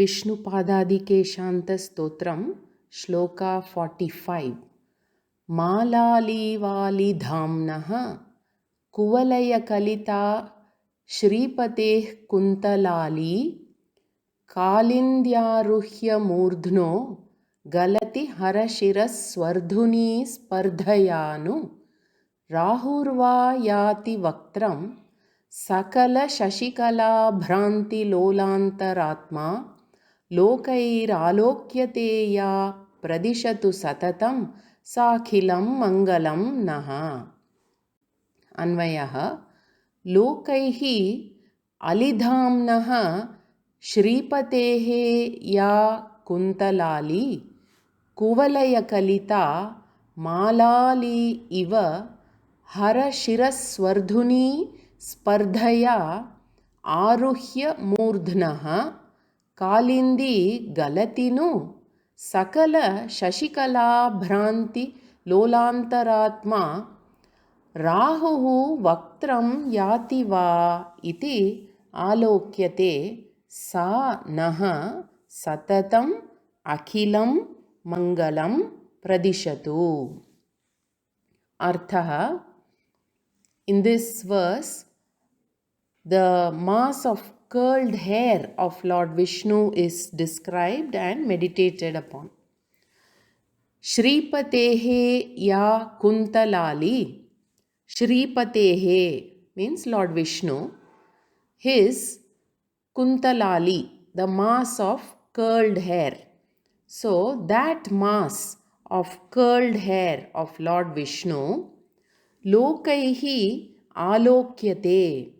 Vishnu-Paadaadi-Keshanta-Stotram, Shloka 45. Malali-vali-dhamnaha kuvalaya-kalita Shripateh kuntalali kalindyaruhya murdhno galati harashiras swardhuni spardhayanu rahurva yati vaktram सकलशशिकलाभ्रान्तिलोलान्तरात्मा लोकैरालोक्यते या pradishatu satatam साखिलं मङ्गलं नः. अन्वयः लोकैः अलिधाम्नः श्रीपतेः या कुन्तलाली कुवलयकलिता मालाली इव हरशिरस्वर्धुनी स्पर्धया आरुह्य मूर्ध्नः कालिन्दी गलतिनु सकल शशिकला भ्रांति लोलान्तरात्मा राहुः वक्त्रं याति वा इति आलोक्यते सा नः सततम् अखिलं मङ्गलं प्रदिशतु. अर्थः: in this verse, the mass of curled hair of Lord Vishnu is described and meditated upon. Shripatehe ya kuntalali. Shripatehe means Lord Vishnu. His kuntalali, the mass of curled hair. So that mass of curled hair of Lord Vishnu, lokaihi alokyate,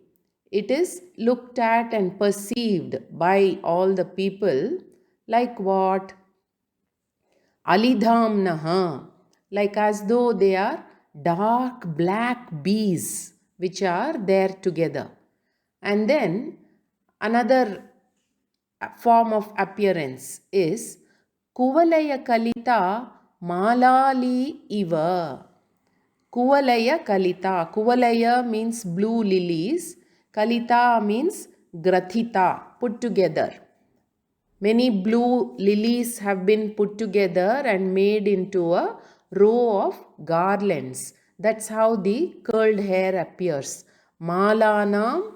it is looked at and perceived by all the people like what? Alidhamnaha, like as though they are dark black bees which are there together. And then another form of appearance is Kuvalaya Kalita Malali Iva. Kuvalaya Kalita. Kuvalaya means blue lilies. Kalita means grathita, put together. Many blue lilies have been put together and made into a row of garlands. That's how the curled hair appears. Malanam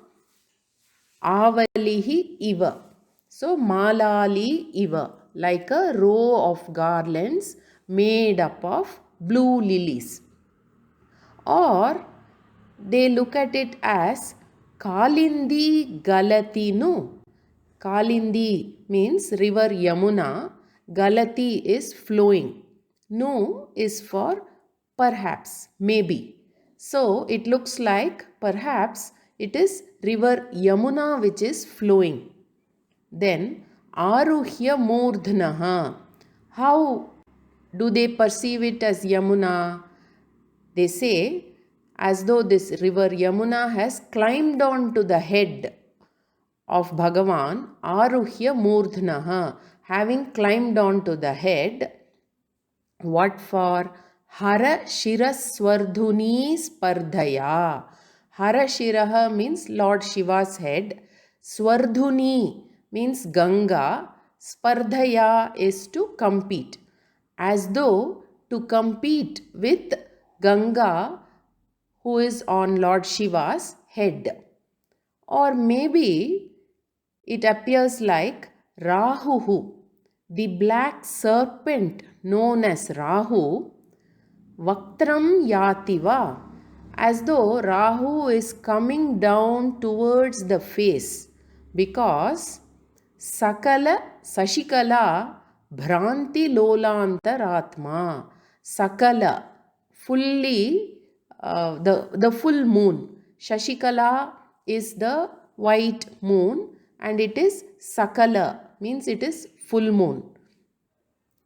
avalihi iva. So malali iva, like a row of garlands made up of blue lilies. Or they look at it as Kalindi Galatinu. Kalindi means river Yamuna. Galati is flowing. Nu is for perhaps, maybe. So it looks like perhaps it is river Yamuna which is flowing. Then Aruhya Murdhnaha. How do they perceive it as Yamuna? They say as though this river Yamuna has climbed on to the head of Bhagavan, Aruhya Murdhnaha, having climbed on to the head. What for? Hara Shiraswardhuni Spardhaya. Hara Shiraha means Lord Shiva's head. Swardhuni means Ganga. Spardhaya is to compete. As though to compete with Ganga who is on Lord Shiva's head. Or maybe it appears like Rahuhu, the black serpent known as Rahu, Vaktram Yativa, as though Rahu is coming down towards the face because Sakala Sashikala Bhranti Lolantaratma. Sakala, fully, the full moon. Shashikala is the white moon and it is Sakala, means it is full moon.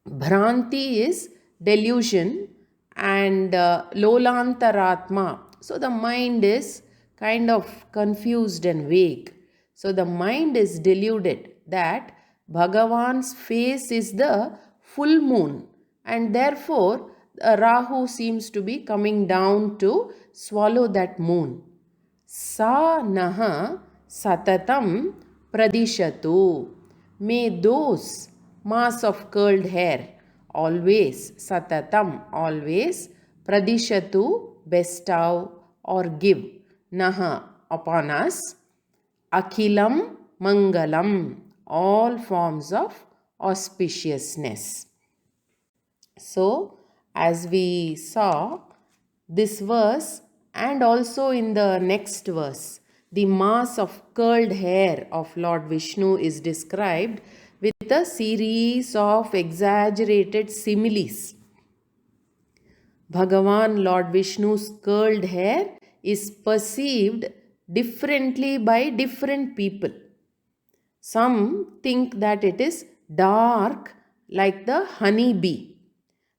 Bhranti is delusion and Lolantaratma. So the mind is kind of confused and vague. So the mind is deluded that Bhagavan's face is the full moon and therefore Rahu seems to be coming down to swallow that moon. Sa naha satatam pradishatu. may those mass of curled hair always, satatam, always, pradishatu, bestow or give, naha, upon us, akhilam, mangalam, all forms of auspiciousness. So, as we saw, this verse and also in the next verse, the mass of curled hair of Lord Vishnu is described with a series of exaggerated similes. Bhagavan, Lord Vishnu's curled hair is perceived differently by different people. Some think that it is dark like the honey bee,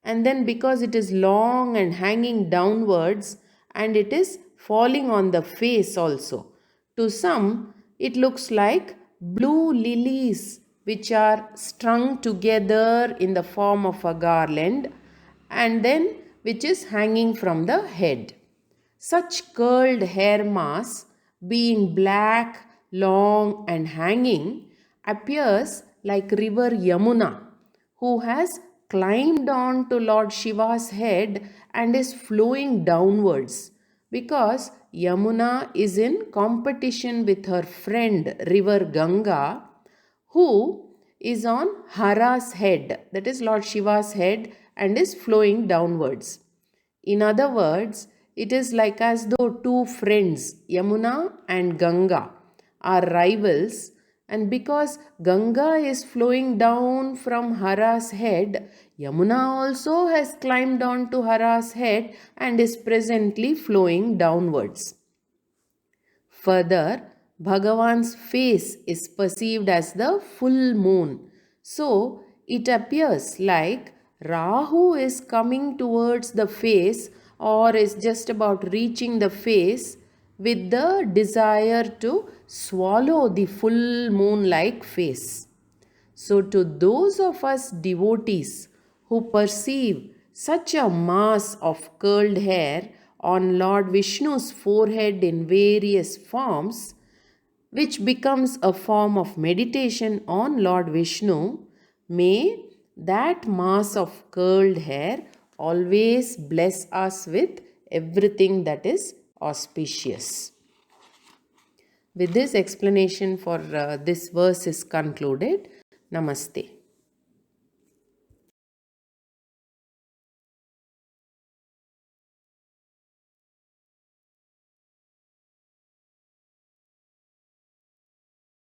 and then because it is long and hanging downwards and it is falling on the face also. To some, it looks like blue lilies which are strung together in the form of a garland and then which is hanging from the head. Such curled hair mass, being black, long and hanging, appears like river Yamuna, who has climbed on to Lord Shiva's head and is flowing downwards, because Yamuna is in competition with her friend river Ganga, who is on Hara's head, that is Lord Shiva's head, and is flowing downwards. In other words, it is like as though two friends, Yamuna and Ganga, are rivals, and because Ganga is flowing down from Hara's head, Yamuna also has climbed on to Hara's head and is presently flowing downwards. Further, Bhagavan's face is perceived as the full moon. So, it appears like Rahu is coming towards the face or is just about reaching the face with the desire to swallow the full moon-like face. So, to those of us devotees who perceive such a mass of curled hair on Lord Vishnu's forehead in various forms, which becomes a form of meditation on Lord Vishnu, may that mass of curled hair always bless us with everything that is auspicious. With this explanation for this verse is concluded. Namaste.